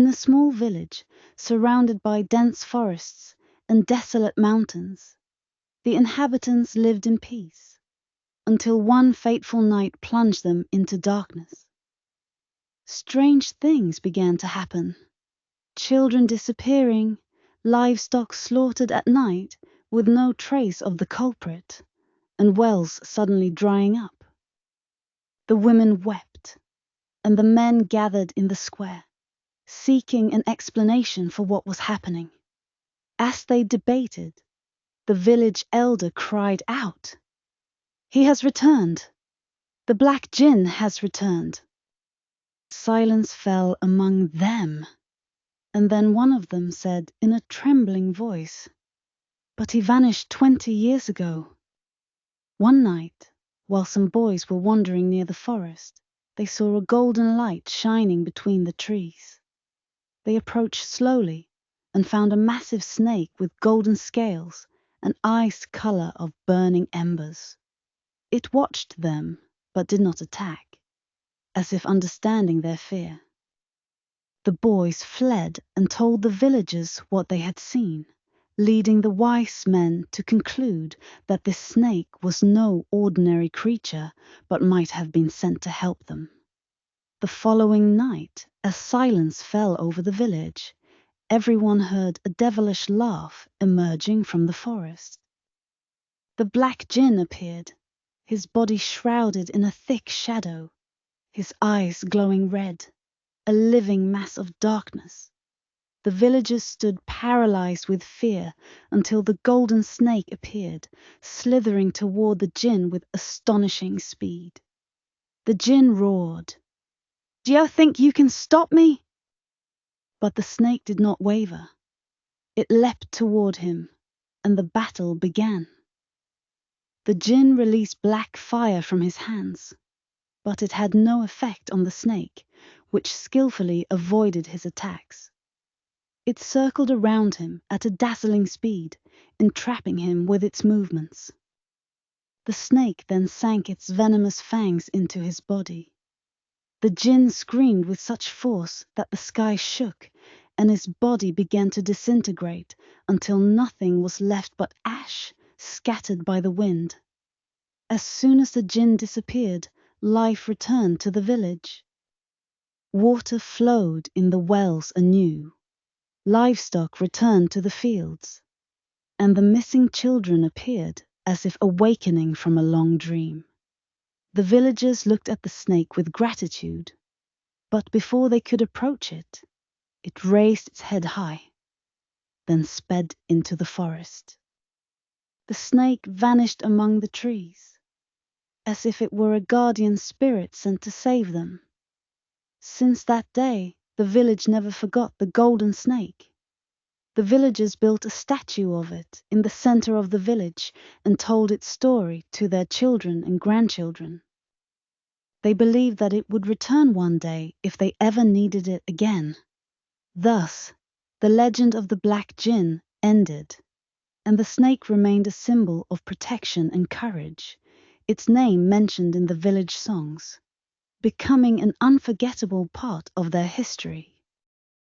a small village surrounded by dense forests and desolate mountains, the inhabitants lived in peace until one fateful night plunged them into darkness. Strange things began to happen. Children disappearing, livestock slaughtered at night with no trace of the culprit, and wells suddenly drying up. The women wept, and the men gathered in the square, seeking an explanation for what was happening. As they debated, the village elder cried out, "He has returned! The black Jinn has returned!" Silence fell among them, and then one of them said in a trembling voice, "But he vanished 20 years ago." One night, while some boys were wandering near the forest, they saw a golden light shining between the trees. They approached slowly and found a massive snake with golden scales and ice color of burning embers. It watched them, but did not attack, as if understanding their fear. The boys fled and told the villagers what they had seen, leading the wise men to conclude that this snake was no ordinary creature, but might have been sent to help them. The following night, as silence fell over the village, everyone heard a devilish laugh emerging from the forest. The black Jinn appeared, his body shrouded in a thick shadow, his eyes glowing red, a living mass of darkness. The villagers stood paralyzed with fear until the golden snake appeared, slithering toward the Jinn with astonishing speed. The Jinn roared, "Do you think you can stop me?" But the snake did not waver. It leapt toward him, and the battle began. The Jinn released black fire from his hands, but it had no effect on the snake, which skillfully avoided his attacks. It circled around him at a dazzling speed, entrapping him with its movements. The snake then sank its venomous fangs into his body. The Jinn screamed with such force that the sky shook, and his body began to disintegrate until nothing was left but ash scattered by the wind. As soon as the Jinn disappeared, life returned to the village. Water flowed in the wells anew. Livestock returned to the fields, and the missing children appeared as if awakening from a long dream. The villagers looked at the snake with gratitude, but before they could approach it, it raised its head high, then sped into the forest. The snake vanished among the trees, as if it were a guardian spirit sent to save them. Since that day, the village never forgot the golden snake. The villagers built a statue of it in the center of the village and told its story to their children and grandchildren. They believed that it would return one day if they ever needed it again. Thus, the legend of the Black Jinn ended, and the snake remained a symbol of protection and courage, its name mentioned in the village songs, becoming an unforgettable part of their history.